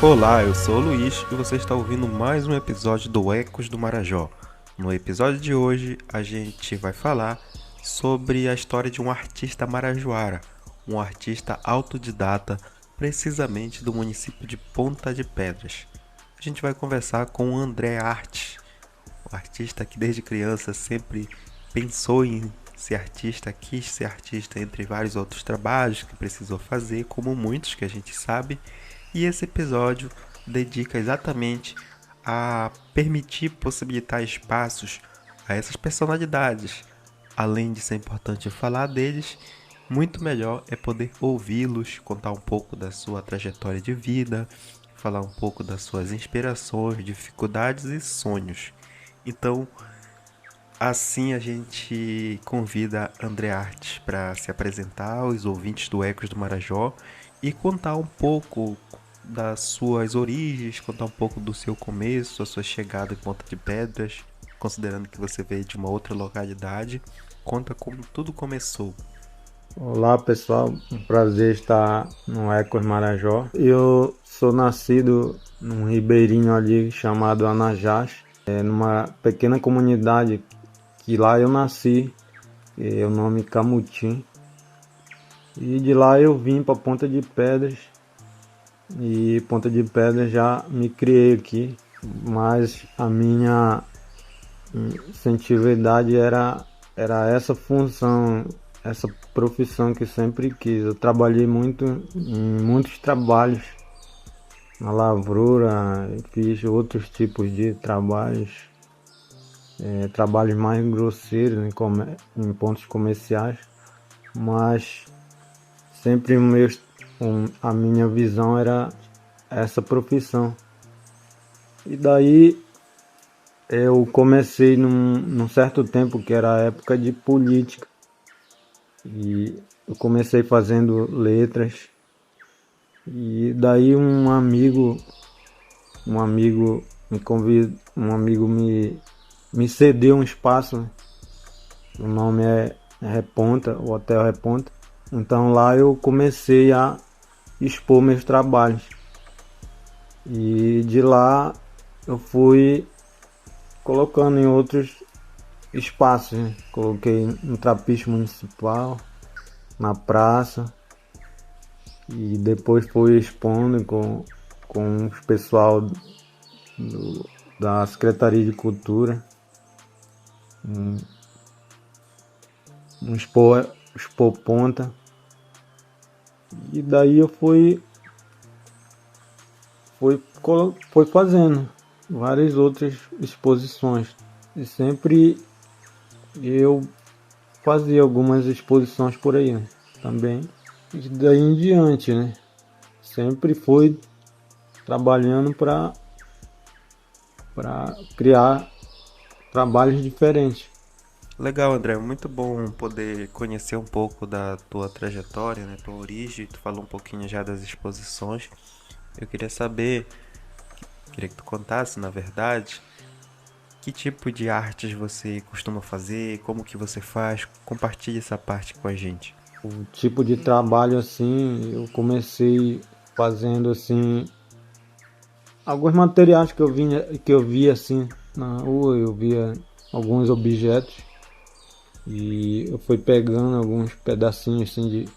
Olá, eu sou o Luiz e você está ouvindo mais um episódio do Ecos do Marajó. No episódio de hoje, a gente vai falar sobre a história de um artista marajoara, um artista autodidata, precisamente do município de Ponta de Pedras. A gente vai conversar com o André Arte, um artista que desde criança sempre pensou em ser artista, quis ser artista entre vários outros trabalhos que precisou fazer, como muitos que a gente sabe. E esse episódio dedica exatamente a permitir, possibilitar espaços a essas personalidades. Além de ser importante falar deles, muito melhor é poder ouvi-los, contar um pouco da sua trajetória de vida, falar um pouco das suas inspirações, dificuldades e sonhos. Então, assim a gente convida André Arte para se apresentar aos ouvintes do Ecos do Marajó e contar um pouco das suas origens, contar um pouco do seu começo, a sua chegada em Ponta de Pedras, considerando que você veio de uma outra localidade. Conta como tudo começou. Olá pessoal, um prazer estar no Ecos Marajó. Eu sou nascido num ribeirinho ali chamado Anajás, numa pequena comunidade que lá eu nasci, é o nome Camutim. E de lá eu vim para Ponta de Pedras e Ponta de Pedras já me criei aqui, mas a minha incentividade era essa função, essa profissão que eu sempre quis. Eu trabalhei muito em muitos trabalhos na lavoura, fiz outros tipos de trabalhos, trabalhos mais grosseiros em pontos comerciais, mas sempre a minha visão era essa profissão. E daí eu comecei num certo tempo, que era a época de política, e eu comecei fazendo letras, e daí um amigo me convidou, um amigo me cedeu um espaço, né? O nome é Reponta, o Hotel Reponta. Então lá eu comecei a expor meus trabalhos, e de lá eu fui colocando em outros espaços, né? Coloquei no Trapiche Municipal, na praça, e depois fui expondo com os pessoal da Secretaria de Cultura, um expor Ponta. E daí eu fui fazendo várias outras exposições, e sempre eu fazia algumas exposições por aí, né? Também. E daí em diante, né? Sempre fui trabalhando para criar trabalhos diferentes. Legal, André, muito bom poder conhecer um pouco da tua trajetória, né, tua origem. Tu falou um pouquinho já das exposições. Eu queria saber, queria que tu contasse, na verdade, que tipo de artes você costuma fazer, como que você faz. Compartilhe essa parte com a gente. O tipo de trabalho assim, eu comecei fazendo assim alguns materiais que eu via assim na rua, eu via alguns objetos, e eu fui pegando alguns pedacinhos assim de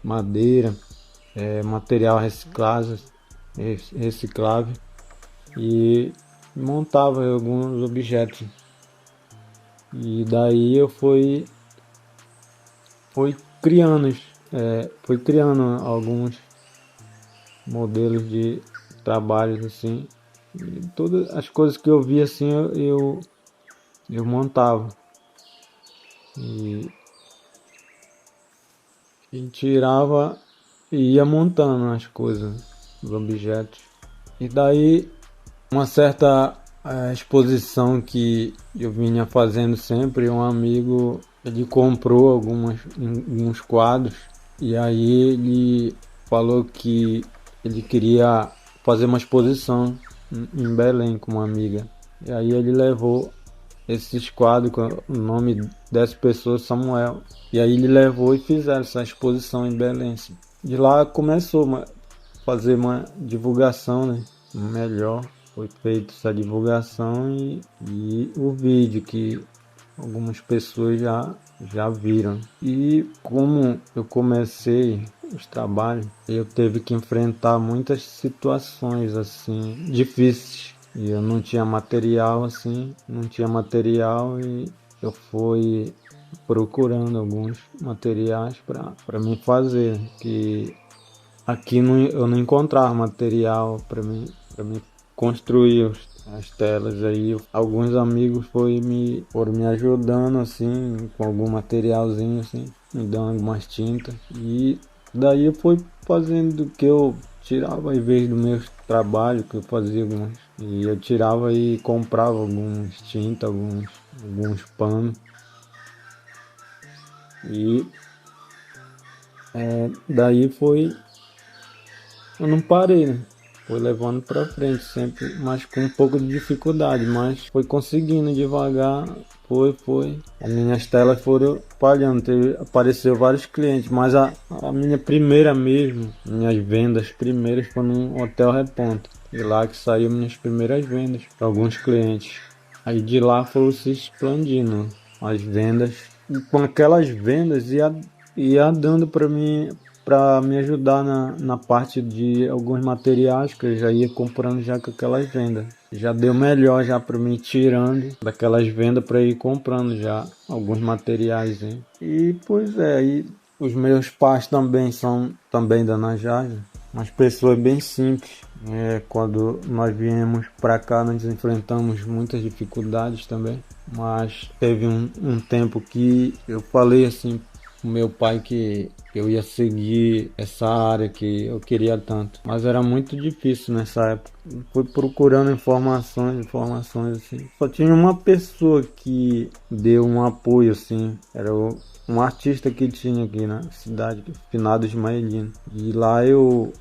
madeira, material reciclável, e montava alguns objetos. E daí eu fui criando, fui criando alguns modelos de trabalhos assim, e todas as coisas que eu via assim eu montava, e, e tirava e ia montando as coisas, os objetos. E daí uma certa exposição que eu vinha fazendo sempre, um amigo ele comprou alguns quadros, e aí ele falou que ele queria fazer uma exposição em Belém com uma amiga. E aí ele levou esses quadros com o nome dessa pessoa, Samuel. E aí ele levou e fizeram essa exposição em Belém. De lá começou fazer uma divulgação, né? Melhor. Foi feita essa divulgação e o vídeo que algumas pessoas já viram. E como eu comecei os trabalhos, eu teve que enfrentar muitas situações assim difíceis. E eu não tinha material assim, não tinha material e eu fui procurando alguns materiais para mim fazer, que aqui eu não encontrava material para mim construir as telas. Aí alguns amigos foram me ajudando assim com algum materialzinho assim, me dando algumas tintas, e daí eu fui fazendo o que eu tirava em vez do meu trabalho, que eu fazia algumas, e eu tirava e comprava algumas tintas, alguns panos. E daí eu não parei, né? Foi levando pra frente sempre, mas com um pouco de dificuldade, mas foi conseguindo devagar, foi. As minhas telas foram falhando, apareceu vários clientes, mas a minha primeira mesmo, minhas vendas primeiras foram no Hotel Reponta. E lá que saiu minhas primeiras vendas para alguns clientes. Aí de lá foram se expandindo as vendas. E com aquelas vendas ia dando para me ajudar na parte de alguns materiais que eu já ia comprando já com aquelas vendas. Já deu melhor já para mim tirando daquelas vendas para ir comprando já alguns materiais, hein? E pois é, e os meus pais também são também da Najasa, umas pessoas bem simples. Quando nós viemos para cá, nós enfrentamos muitas dificuldades também, mas teve um tempo que eu falei assim pro meu pai que eu ia seguir essa área que eu queria tanto, mas era muito difícil nessa época. Fui procurando informações assim. Só tinha uma pessoa que deu um apoio assim, era um artista que tinha aqui na cidade, Finado Ismaelino. E lá eu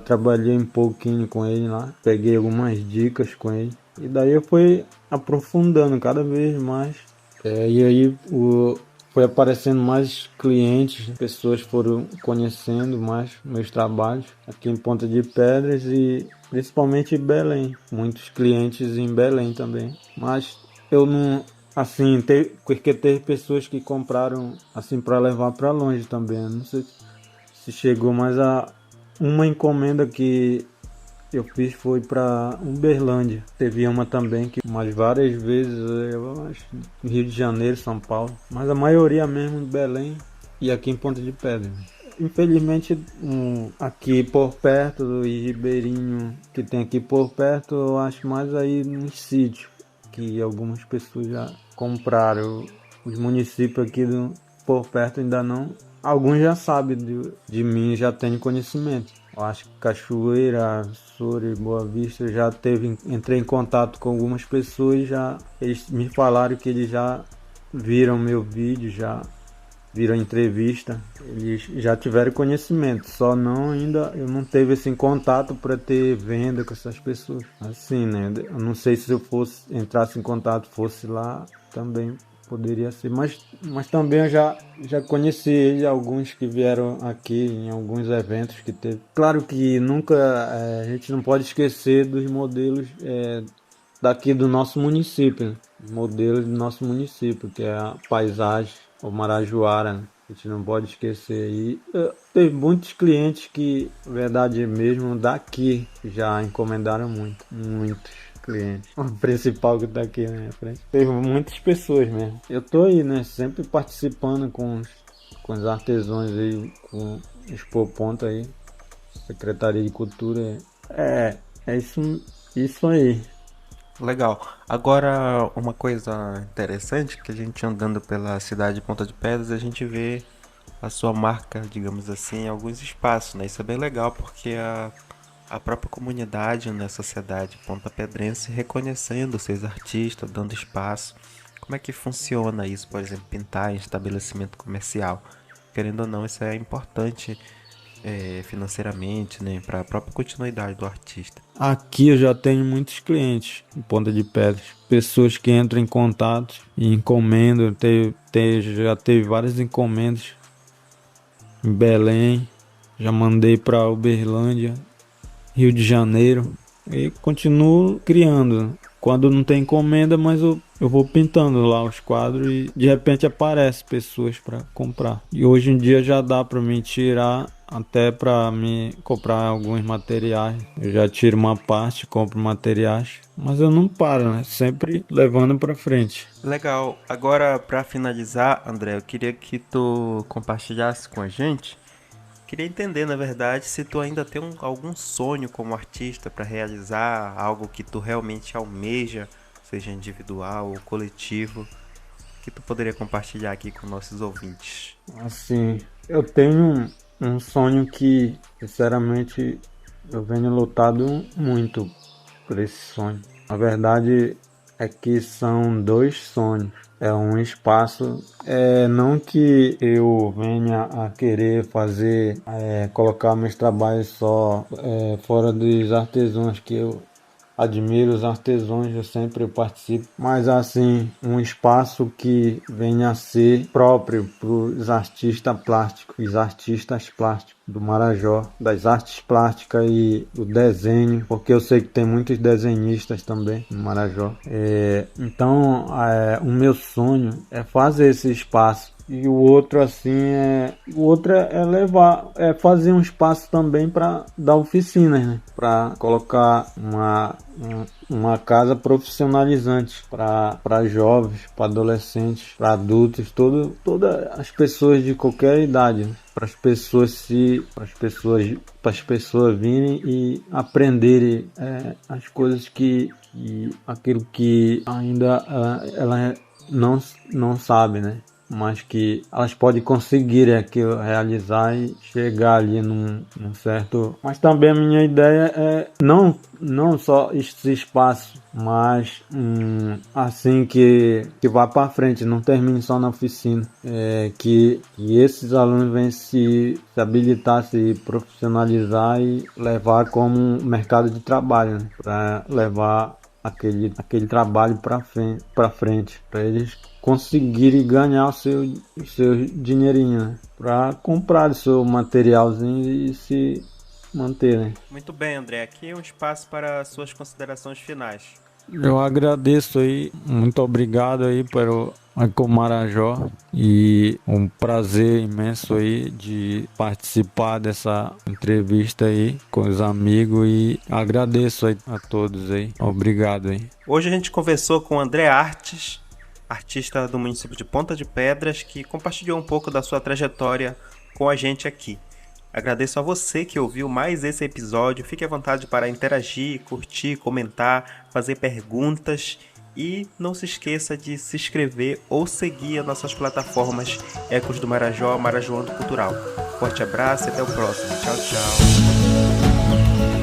trabalhei um pouquinho com ele lá, peguei algumas dicas com ele. E daí eu fui aprofundando cada vez mais. E aí foi aparecendo mais clientes, pessoas foram conhecendo mais meus trabalhos aqui em Ponta de Pedras e principalmente em Belém. Muitos clientes em Belém também. Mas eu não, assim, porque teve pessoas que compraram assim para levar para longe também. Eu não sei se chegou, mas uma encomenda que eu fiz foi para Uberlândia. Teve uma também que umas várias vezes, eu acho, Rio de Janeiro, São Paulo, mas a maioria mesmo em Belém e aqui em Ponta de Pedra. Infelizmente, aqui por perto do Ribeirinho, que tem aqui por perto, eu acho mais aí no sítio, que algumas pessoas já compraram. Os municípios aqui por perto ainda não. Alguns já sabem de mim, já têm conhecimento. Eu acho que Cachoeira, Soura e Boa Vista entrei em contato com algumas pessoas, eles me falaram que eles já viram meu vídeo, já viram a entrevista, eles já tiveram conhecimento, só não ainda eu não teve esse contato para ter venda com essas pessoas. Assim, né? Eu não sei se eu entrasse em contato, fosse lá também. Poderia ser, mas também eu já conheci ele, alguns que vieram aqui em alguns eventos que teve. Claro que nunca a gente não pode esquecer dos modelos daqui do nosso município, né? Modelos do nosso município, que é a paisagem, o Marajoara, né? A gente não pode esquecer. E teve muitos clientes que, verdade mesmo, daqui já encomendaram muitos clientes. O principal que tá aqui na minha frente. Teve muitas pessoas mesmo. Eu tô aí, né? Sempre participando com os artesãos aí, com Expo Ponta aí. Secretaria de Cultura. É isso aí. Legal. Agora, uma coisa interessante que a gente andando pela cidade de Ponta de Pedras, a gente vê a sua marca, digamos assim, em alguns espaços, né? Isso é bem legal porque a própria comunidade, né, a sociedade pontapedrense reconhecendo seus artistas, dando espaço. Como é que funciona isso, por exemplo, pintar em estabelecimento comercial? Querendo ou não, isso é importante financeiramente, né, para a própria continuidade do artista. Aqui eu já tenho muitos clientes em Ponta de Pedras, pessoas que entram em contato e encomendam. Já teve várias encomendas em Belém, já mandei para Uberlândia, Rio de Janeiro. E continuo criando. Quando não tem encomenda, mas eu vou pintando lá os quadros e de repente aparecem pessoas para comprar. E hoje em dia já dá para mim tirar até para me comprar alguns materiais. Eu já tiro uma parte, compro materiais, mas eu não paro, né? Sempre levando para frente. Legal. Agora, para finalizar, André, eu queria que tu compartilhasse com a gente. Queria entender, na verdade, se tu ainda tem algum sonho como artista para realizar, algo que tu realmente almeja, seja individual ou coletivo, que tu poderia compartilhar aqui com nossos ouvintes. Assim, eu tenho um sonho que, sinceramente, eu venho lutado muito por esse sonho. A verdade é que são dois sonhos. É um espaço, não que eu venha a querer fazer, colocar meus trabalhos só fora dos artesãos que eu admiro os artesãos, eu sempre participo, mas assim, um espaço que venha a ser próprio para os artistas plásticos, os artistas plásticos do Marajó, das artes plásticas e do desenho, porque eu sei que tem muitos desenhistas também no Marajó. Então, o meu sonho é fazer esse espaço. E o outro é fazer um espaço também para dar oficinas, né? Para colocar uma casa profissionalizante para jovens, para adolescentes, para adultos, todas as pessoas de qualquer idade, né? Para as pessoas virem e aprenderem as coisas aquilo que ainda ela não sabe, né? Mas que elas podem conseguir aquilo, realizar e chegar ali num certo... Mas também a minha ideia é não só esse espaço, mas assim que vá para frente, não termine só na oficina, que esses alunos venham se habilitar, se profissionalizar e levar como mercado de trabalho, né? Para levar aquele trabalho para frente, para eles conseguirem ganhar o seu dinheirinho, né? Para comprar o seu materialzinho e se manter, né? Muito bem, André. Aqui é um espaço para suas considerações finais. Eu agradeço aí, muito obrigado aí pelo Marajó e um prazer imenso aí de participar dessa entrevista aí com os amigos e agradeço aí a todos aí, obrigado aí. Hoje a gente conversou com o André Artes, artista do município de Ponta de Pedras, que compartilhou um pouco da sua trajetória com a gente aqui. Agradeço a você que ouviu mais esse episódio. Fique à vontade para interagir, curtir, comentar, fazer perguntas e não se esqueça de se inscrever ou seguir as nossas plataformas Ecos do Marajó, Marajoando Cultural. Forte abraço e até o próximo. Tchau, tchau.